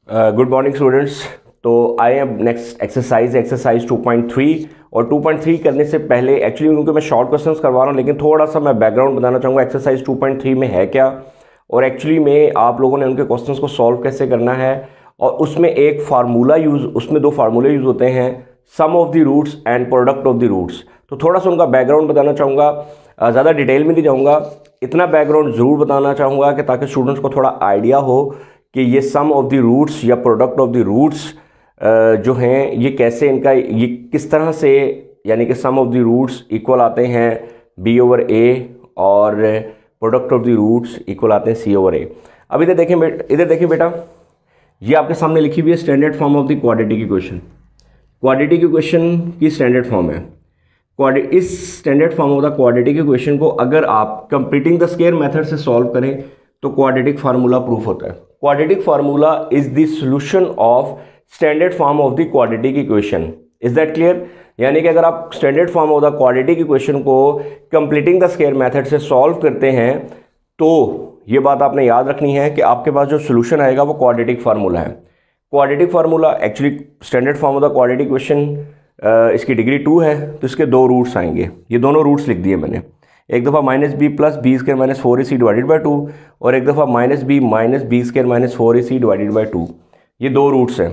Good morning students. तो I am next exercise 2.3 और 2.3 करने से पहले एक्चुअली क्योंकि मैं शॉर्ट क्वेश्चंस करवा रहा हूँ, लेकिन थोड़ा सा मैं बैकग्राउंड बताना चाहूँगा एक्सरसाइज 2.3 में है क्या और एक्चुअली में आप लोगों ने उनके क्वेश्चंस को सॉल्व कैसे करना है। और उसमें एक फार्मूला उसमें दो फार्मूले यूज़ होते हैं, sum of the roots and product of the roots. तो थोड़ा सा उनका बैकग्राउंड बताना चाहूँगा, ज़्यादा डिटेल में नहीं जाऊँगा, इतना बैकग्राउंड ज़रूर बताना चाहूँगा कि ताकि स्टूडेंट्स को थोड़ा आइडिया हो कि ये सम ऑफ द रूट्स या प्रोडक्ट ऑफ द रूट्स जो हैं ये कैसे ये किस तरह से, यानी कि sum of the roots equal आते हैं b/a और product of the roots equal आते हैं c/a। अब इधर देखें बेटा, ये आपके सामने लिखी हुई है standard form of the quadratic equation. Quadratic equation की स्टैंडर्ड फॉर्म है। इस standard form of the quadratic equation को अगर आप कंप्लीटिंग द स्क्वायर मेथड से सॉल्व करें तो क्वाड्रेटिक फार्मूला प्रूफ होता है। Quadratic formula is the solution of standard form of the quadratic equation. Is that clear? यानी कि अगर आप standard form of the quadratic equation को कंप्लीटिंग द स्क्वायर मेथड से सॉल्व करते हैं तो ये बात आपने याद रखनी है कि आपके पास जो सॉल्यूशन आएगा वो क्वाड्रेटिक फार्मूला है। Quadratic formula actually standard form of the quadratic equation इसकी डिग्री 2 है, तो इसके दो रूट्स आएंगे। ये दोनों रूट्स लिख दिए मैंने, एक दफ़ा -b + b² - 4ac / 2 और एक दफ़ा -b - b² - 4ac / 2। ये दो रूट्स हैं।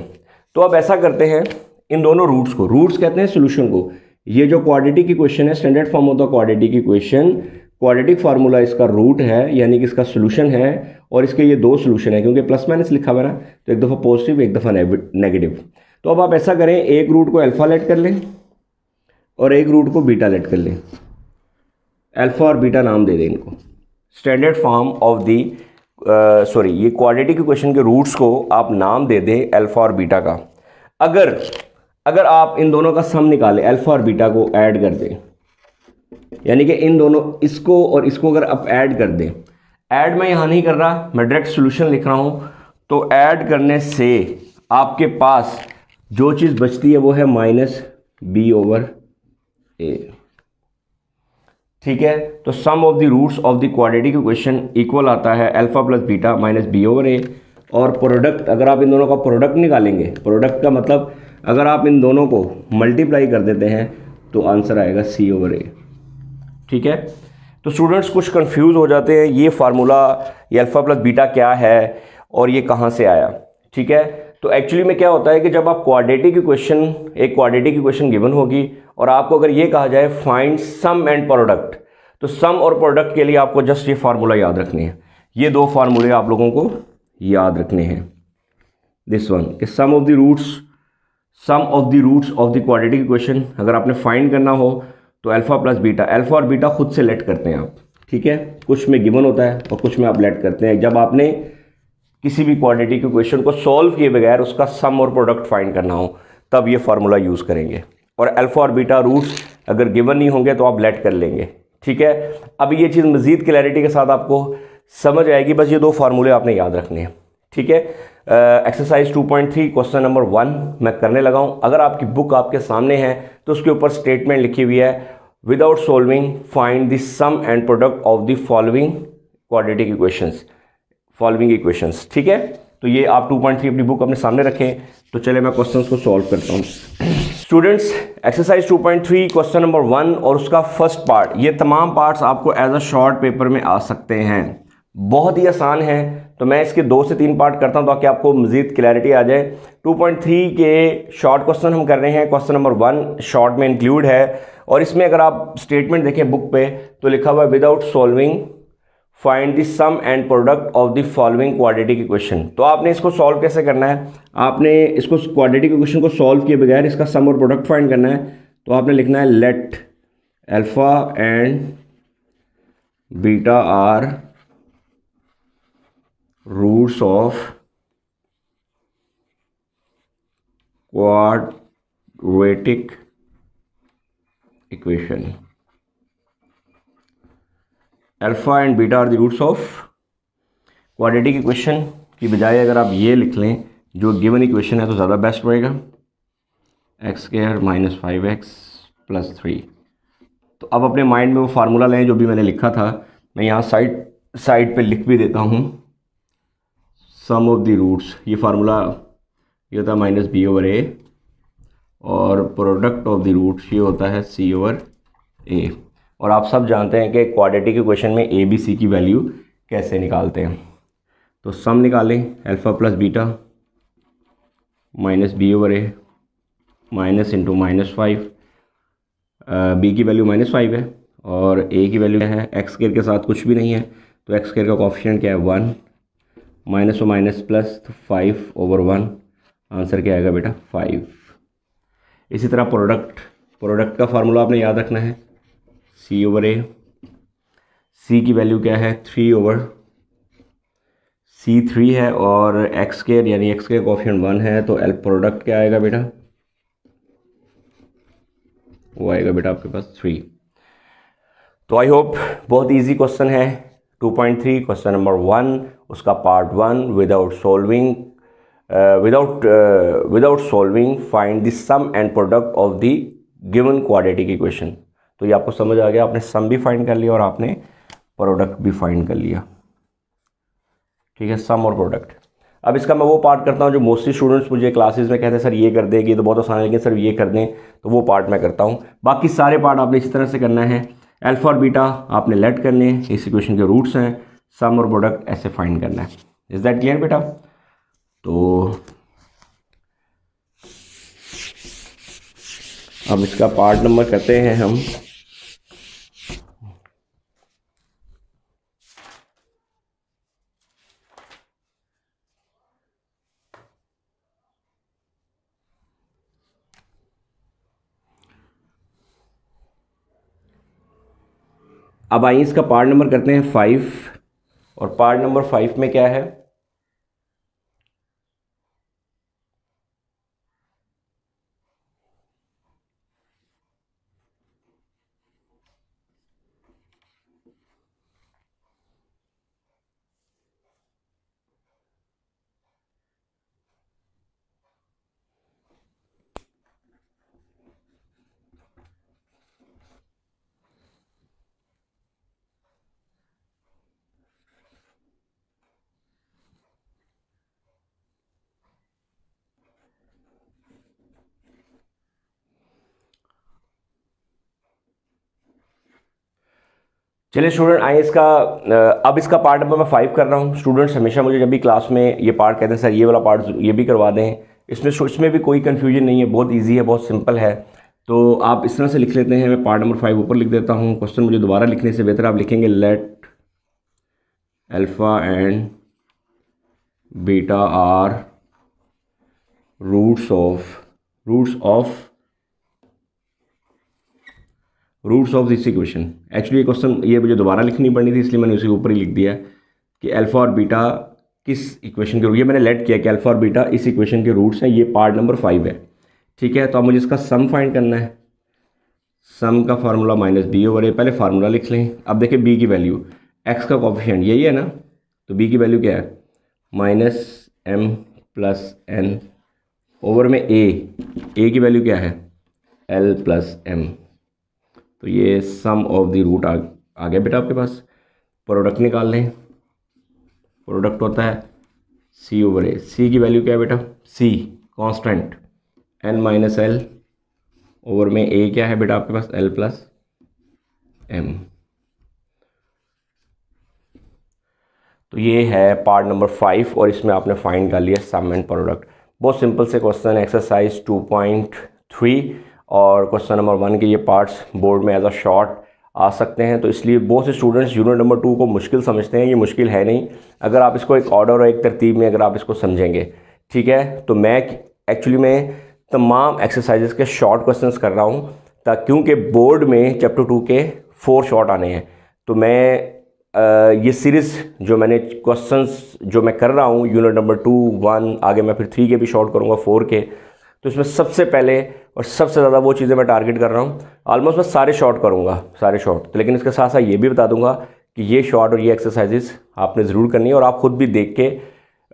तो अब ऐसा करते हैं, इन दोनों रूट्स को, रूट्स कहते हैं सॉल्यूशन को। ये जो क्वाड्रेटिक इक्वेशन है, standard form of the quadratic equation, quadratic formula इसका रूट है, यानी कि इसका सॉल्यूशन है। और इसके ये दो सॉल्यूशन है, क्योंकि प्लस माइनस लिखा हुआ है ना, तो एक दफ़ा पॉजिटिव एक दफ़ा नेगेटिव। तो अब आप ऐसा करें, एक रूट को अल्फा लेट कर लें और एक रूट को बीटा लेट कर लें। अल्फा और बीटा नाम दे दें इनको। स्टैंडर्ड फॉर्म ऑफ दी ये क्वाड्रेटिक इक्वेशन के रूट्स को आप नाम दे दें अल्फा और बीटा का। अगर आप इन दोनों का सम निकालें, अल्फा और बीटा को ऐड कर दें, यानी कि इन दोनों, इसको और इसको अगर आप ऐड कर दें, ऐड मैं यहाँ नहीं कर रहा, मैं डायरेक्ट सॉल्यूशन लिख रहा हूँ। तो ऐड करने से आपके पास जो चीज़ बचती है वो है -b/a। ठीक है, तो sum of the roots of the quadratic equation equal आता है अल्फा + बीटा -b/a। और प्रोडक्ट, अगर आप इन दोनों का प्रोडक्ट निकालेंगे, प्रोडक्ट का मतलब अगर आप इन दोनों को मल्टीप्लाई कर देते हैं तो आंसर आएगा c/a। ठीक है, तो स्टूडेंट्स कुछ कंफ्यूज हो जाते हैं, ये फार्मूला, ये अल्फा + बीटा क्या है और ये कहाँ से आया। ठीक है, तो एक्चुअली में क्या होता है कि जब आप एक क्वाड्रेटिक इक्वेशन गिवन होगी और आपको अगर ये कहा जाए फाइंड सम एंड प्रोडक्ट, तो सम और प्रोडक्ट के लिए आपको जस्ट ये फार्मूला याद रखने हैं। ये दो फार्मूले आप लोगों को याद रखने हैं। दिस वन कि sum of the roots of the quadratic equation अगर आपने फाइंड करना हो तो अल्फा + बीटा, अल्फा और बीटा खुद से लेट करते हैं आप। ठीक है, कुछ में गिवन होता है और कुछ में आप लेट करते हैं। जब आपने किसी भी क्वाड्रेटिक इक्वेशन को सॉल्व किए बगैर उसका सम और प्रोडक्ट फाइंड करना हो तब ये फार्मूला यूज़ करेंगे। और अल्फा और बीटा रूट्स अगर गिवन नहीं होंगे तो आप लेट कर लेंगे। ठीक है, अब ये चीज़ मज़ीद क्लैरिटी के साथ आपको समझ आएगी। बस ये दो फार्मूले आपने याद रखने हैं। ठीक है, एक्सरसाइज 2.3 क्वेश्चन नंबर 1 मैं करने लगा हूँ। अगर आपकी बुक आपके सामने है तो उसके ऊपर स्टेटमेंट लिखी हुई है, without solving find the sum and product of the following quadratic equations. ठीक है, तो ये आप 2.3 अपनी बुक अपने सामने रखें। तो चले मैं क्वेश्चंस को सॉल्व करता हूँ। स्टूडेंट्स, एक्सरसाइज 2.3 क्वेश्चन नंबर 1 और उसका फर्स्ट पार्ट, ये तमाम पार्ट्स आपको एज अ शॉर्ट पेपर में आ सकते हैं। बहुत ही आसान है, तो मैं इसके 2 से 3 पार्ट करता हूँ ताकि आपको मज़ीद क्लैरिटी आ जाए। 2.3 के शॉर्ट क्वेश्चन हम कर रहे हैं। क्वेश्चन नंबर 1 शॉर्ट में इंक्लूड है और इसमें अगर आप स्टेटमेंट देखें बुक पे तो लिखा हुआ है without solving find the sum and product of the following quadratic equation. तो आपने इसको सॉल्व कैसे करना है? आपने इसको क्वाड्रेटिक इक्वेशन को सॉल्व किए बगैर इसका सम और प्रोडक्ट फाइंड करना है। तो आपने लिखना है let alpha and beta are roots of quadratic equation. Alpha and beta are the roots of quadratic equation की बजाय अगर आप ये लिख लें जो गिवन इक्वेशन है तो ज़्यादा बेस्ट रहेगा, x² - 5x + 3। तो अब अपने माइंड में वो फार्मूला लें जो भी मैंने लिखा था। मैं यहाँ साइड पे लिख भी देता हूँ, सम ऑफ द रूट्स, ये फार्मूला ये होता है माइनस बी ओवर ए, और प्रोडक्ट ऑफ द रूट्स ये होता है सी ओवर ए। और आप सब जानते हैं कि क्वाड्रेटिक इक्वेशन में ए बी सी की वैल्यू कैसे निकालते हैं। तो सम निकालें, alpha plus beta minus b over a minus into -5, b की वैल्यू -5 है और ए की वैल्यू क्या है, एक्स स्क्वायर के साथ कुछ भी नहीं है, तो एक्स स्क्वायर का कोफिशिएंट क्या है 1, माइनस और माइनस प्लस, तो 5/1, आंसर क्या आएगा बेटा 5। इसी तरह प्रोडक्ट का फार्मूला आपने याद रखना है, सी ओवर ए, सी की वैल्यू क्या है 3/C3 है और एक्स स्क्वायर यानी एक्स स्क्वायर कोफिशिएंट 1 है, तो एल प्रोडक्ट क्या आएगा बेटा, वो आएगा बेटा आपके पास 3। तो आई होप बहुत इजी क्वेश्चन है 2.3 क्वेश्चन नंबर 1, उसका part 1 without solving find the sum and product of the given quadratic equation. तो ये आपको समझ आ गया, आपने सम भी फाइंड कर लिया और आपने प्रोडक्ट भी फाइंड कर लिया, ठीक है, सम और प्रोडक्ट। अब इसका मैं वो पार्ट करता हूँ जो मोस्टली स्टूडेंट्स मुझे क्लासेस में कहते हैं सर ये कर दें, ये तो बहुत आसान है, लेकिन सर ये कर दें, तो वो पार्ट मैं करता हूँ। बाकी सारे पार्ट आपने इस तरह से करना है, अल्फा और बीटा आपने लेट करने हैं, इस इक्वेशन के रूट्स हैं, सम और प्रोडक्ट ऐसे फाइंड करना है। इज दैट क्लियर बेटा? तो अब इसका पार्ट नंबर करते हैं हम। अब आइए इसका पार्ट नंबर करते हैं 5, और पार्ट नंबर 5 में क्या है, चलिए स्टूडेंट आइए इसका अब इसका पार्ट नंबर मैं 5 कर रहा हूँ। स्टूडेंट्स हमेशा मुझे जब भी क्लास में ये पार्ट कहते हैं सर ये वाला पार्ट ये भी करवा दें, इसमें भी कोई कन्फ्यूजन नहीं है, बहुत ईजी है, बहुत सिंपल है। तो आप इस तरह से लिख लेते हैं, मैं पार्ट नंबर 5 ऊपर लिख देता हूँ। क्वेश्चन मुझे दोबारा लिखने से बेहतर आप लिखेंगे let alpha and beta are roots of this equation. Actually ये क्वेश्चन ये मुझे दोबारा लिखनी पड़नी थी, इसलिए मैंने उसी ऊपर ही लिख दिया कि अल्फ़ा और बीटा किस इक्वेशन के रूट, ये मैंने लेट किया कि अल्फ़ा और बीटा इस इक्वेशन के रूट्स हैं, ये पार्ट नंबर 5 है, ठीक है। तो अब मुझे इसका सम फाइंड करना है, सम का फार्मूला -b/a, पहले फार्मूला लिख लें। अब देखिए b की वैल्यू, x का कोफिशिएंट यही है ना, तो b की वैल्यू क्या है -m + n ओवर में a की वैल्यू क्या है l + m। तो ये सम ऑफ द रूट आ गया बेटा आपके पास। प्रोडक्ट निकाल लें, प्रोडक्ट होता है c/a, c की वैल्यू क्या है बेटा, c constant n - l over में a क्या है बेटा आपके पास l + m। तो ये है पार्ट नंबर 5 और इसमें आपने फाइंड कर लिया सम एंड प्रोडक्ट। बहुत सिंपल से क्वेश्चन, एक्सरसाइज 2.3 और क्वेश्चन नंबर 1 के ये पार्ट्स बोर्ड में एज अ शॉर्ट आ सकते हैं, तो इसलिए बहुत से स्टूडेंट्स यूनिट नंबर 2 को मुश्किल समझते हैं। ये मुश्किल है नहीं, अगर आप इसको एक ऑर्डर और एक तरतीब में अगर आप इसको समझेंगे, ठीक है। तो मैं एक्चुअली में तमाम एक्सरसाइजेस के शॉर्ट क्वेश्चंस कर रहा हूँ, क्योंकि बोर्ड में चैप्टर 2 के 4 शॉर्ट आने हैं। तो मैं ये सीरीज़ जो मैंने क्वेश्चंस जो मैं कर रहा हूँ यूनिट नंबर 2, 1, आगे मैं फिर 3 के भी शॉर्ट करूँगा, 4 के, तो इसमें सबसे पहले और सबसे ज़्यादा वो चीज़ें मैं टारगेट कर रहा हूँ। ऑलमोस्ट मैं सारे शॉर्ट करूँगा, सारे शॉर्ट, तो लेकिन इसके साथ साथ ये भी बता दूँगा कि ये शॉर्ट और ये एक्सरसाइजेस आपने ज़रूर करनी है, और आप ख़ुद भी देख के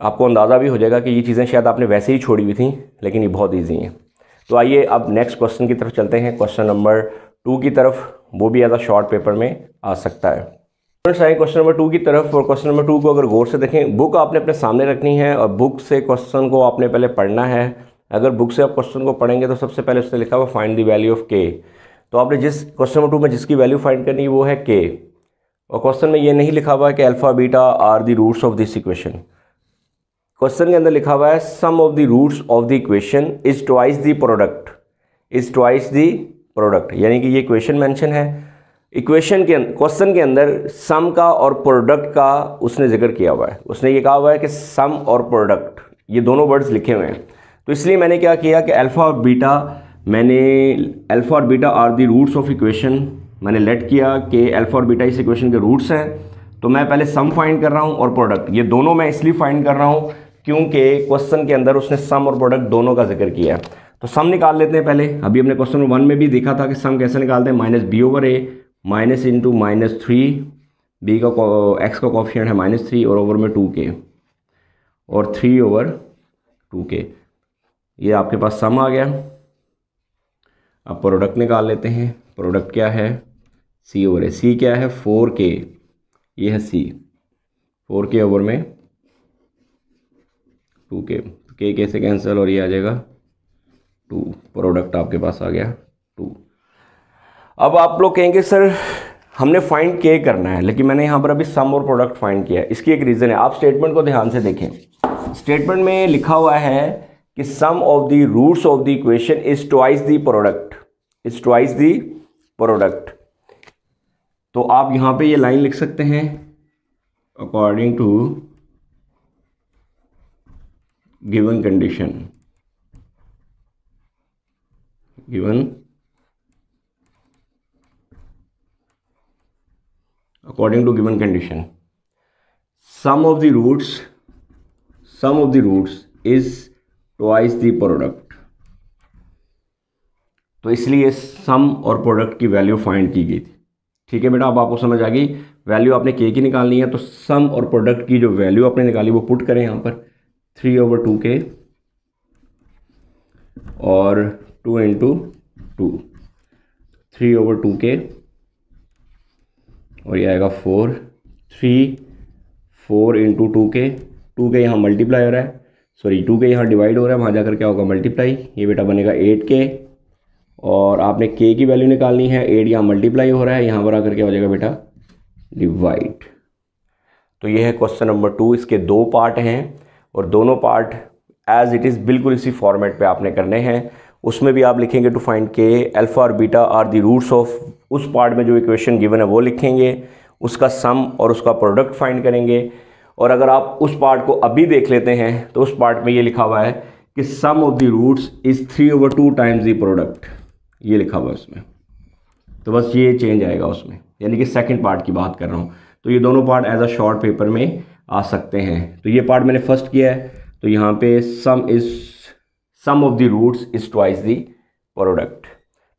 आपको अंदाज़ा भी हो जाएगा कि ये चीज़ें शायद आपने वैसे ही छोड़ी हुई थी, लेकिन ये बहुत ईजी हैं। तो आइए अब नेक्स्ट क्वेश्चन की तरफ चलते हैं, क्वेश्चन नंबर 2 की तरफ, वो भी एज अ शॉर्ट पेपर में आ सकता है। क्वेश्चन नंबर 2 की तरफ। और क्वेश्चन नंबर 2 को अगर गौर से देखें, बुक आपने अपने सामने रखनी है और बुक से क्वेश्चन को आपने पहले पढ़ना है। अगर बुक से आप क्वेश्चन को पढ़ेंगे तो सबसे पहले उसने लिखा हुआ फाइंड द वैल्यू ऑफ के। तो आपने जिस क्वेश्चन नंबर 2 में जिसकी वैल्यू फाइंड करनी है वो है के, और क्वेश्चन में ये नहीं लिखा हुआ है कि alpha beta are the roots of this equation. Question के अंदर लिखा हुआ है sum of the roots of the equation is twice the product, is twice the product, यानी कि ये इक्वेशन मेंशन है। इक्वेशन के क्वेश्चन के अंदर सम का और प्रोडक्ट का उसने जिक्र किया हुआ है। उसने ये कहा हुआ है कि सम और प्रोडक्ट ये दोनों वर्ड्स लिखे हुए हैं। तो इसलिए मैंने क्या किया कि अल्फ़ा और बीटा, मैंने अल्फ़ा और beta are the roots of equation मैंने लेट किया कि अल्फ़ा और बीटा इस इक्वेशन के रूट्स हैं। तो मैं पहले सम फाइंड कर रहा हूँ और प्रोडक्ट, ये दोनों मैं इसलिए फाइंड कर रहा हूँ क्योंकि क्वेश्चन के अंदर उसने सम और प्रोडक्ट दोनों का जिक्र किया है। तो सम निकाल लेते हैं पहले। अभी हमने क्वेश्चन नंबर 1 में भी देखा था कि सम कैसे निकालते हैं, minus b over a minus into -3, B का एक्स का कॉफिशिएंट है -3 और ओवर में 2k और 3 ओवर 2k। ये आपके पास सम आ गया। अब प्रोडक्ट निकाल लेते हैं। प्रोडक्ट क्या है, c ओवर ए। c क्या है 4k, ये है c, 4k ओवर में 2k, k कैसे कैंसिल और ये आ जाएगा 2। प्रोडक्ट आपके पास आ गया 2। अब आप लोग कहेंगे सर हमने फाइंड के करना है, लेकिन मैंने यहाँ पर अभी सम और प्रोडक्ट फाइंड किया है। इसकी एक रीज़न है, आप स्टेटमेंट को ध्यान से देखें। स्टेटमेंट में लिखा हुआ है कि sum of the roots of the equation is twice the product, is twice the product. तो आप यहाँ पे ये लाइन लिख सकते हैं according to given condition, given according to given condition sum of the roots is twice the product। तो इसलिए सम और प्रोडक्ट की वैल्यू फाइंड की गई थी। ठीक है बेटा, अब आपको समझ आ गई। वैल्यू आपने के की निकालनी है, तो सम और प्रोडक्ट की जो वैल्यू आपने निकाली वो पुट करें यहाँ पर 3 ओवर 2k और 2 इंटू 2, 3 ओवर 2k और ये आएगा 4, 4 इंटू 2k, 2k यहाँ मल्टीप्लाई हो रहा है, सॉरी 2k यहाँ डिवाइड हो रहा है, वहाँ जाकर क्या होगा मल्टीप्लाई, ये बेटा बनेगा 8k और आपने k की वैल्यू निकालनी है। 8 यहाँ मल्टीप्लाई हो रहा है, यहाँ पर आकर क्या हो जाएगा बेटा डिवाइड। तो ये है क्वेश्चन नंबर 2। इसके 2 पार्ट हैं और दोनों पार्ट एज इट इज़ बिल्कुल इसी फॉर्मेट पे आपने करने हैं। उसमें भी आप लिखेंगे टू फाइंड के अल्फ़ा और beta are the roots of, उस पार्ट में जो इक्वेशन गिवन है वो लिखेंगे, उसका सम और उसका प्रोडक्ट फाइंड करेंगे। और अगर आप उस पार्ट को अभी देख लेते हैं तो उस पार्ट में ये लिखा हुआ है कि sum of the roots is 3 over 2 times the product, ये लिखा हुआ है उसमें। तो बस ये चेंज आएगा उसमें, यानी कि सेकंड पार्ट की बात कर रहा हूँ। तो ये दोनों part as a short paper में आ सकते हैं। तो ये पार्ट मैंने फर्स्ट किया है, तो यहाँ पे sum of the roots is twice the product.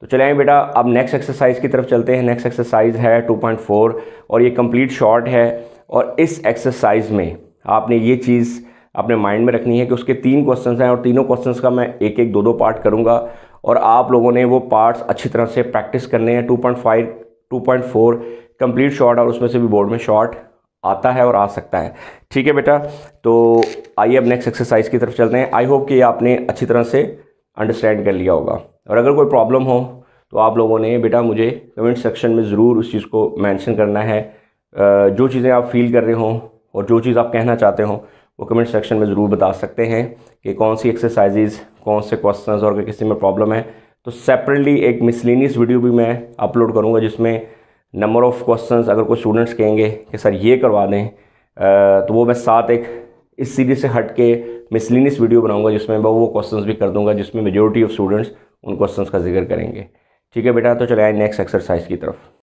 तो चले आए बेटा, अब नेक्स्ट एक्सरसाइज की तरफ चलते हैं। नेक्स्ट एक्सरसाइज है 2.4 और ये कंप्लीट शॉर्ट है। और इस एक्सरसाइज में आपने ये चीज़ अपने माइंड में रखनी है कि उसके 3 क्वेश्चंस हैं और तीनों क्वेश्चंस का मैं एक एक 2-2 पार्ट करूँगा और आप लोगों ने वो पार्ट्स अच्छी तरह से प्रैक्टिस करने हैं। 2.5 2.4 कंप्लीट शॉर्ट और उसमें से भी बोर्ड में शॉर्ट आता है और आ सकता है। ठीक है बेटा, तो आइए अब नेक्स्ट एक्सरसाइज की तरफ चलते हैं। आई होप कि आपने अच्छी तरह से अंडरस्टैंड कर लिया होगा। और अगर कोई प्रॉब्लम हो तो आप लोगों ने बेटा मुझे कमेंट सेक्शन में ज़रूर उस चीज़ को मेंशन करना है। जो चीज़ें आप फील कर रहे हों और जो चीज़ आप कहना चाहते हो वो कमेंट सेक्शन में ज़रूर बता सकते हैं कि कौन सी एक्सरसाइजेज़, कौन से क्वेश्चंस, और अगर किसी में प्रॉब्लम है तो सेपरेटली एक मिसलेनियस वीडियो भी मैं अपलोड करूँगा जिसमें नंबर ऑफ़ क्वेश्चंस अगर कोई स्टूडेंट्स कहेंगे कि सर ये करवा दें तो वो मैं साथ एक इस सीरीज से हट के मिसलेनियस वीडियो बनाऊंगा जिसमें मैं वो क्वेश्चंस भी कर दूंगा जिसमें मेजॉरिटी ऑफ स्टूडेंट्स उन क्वेश्चंस का जिक्र करेंगे। ठीक है बेटा, तो चले आए नेक्स्ट एक्सरसाइज की तरफ।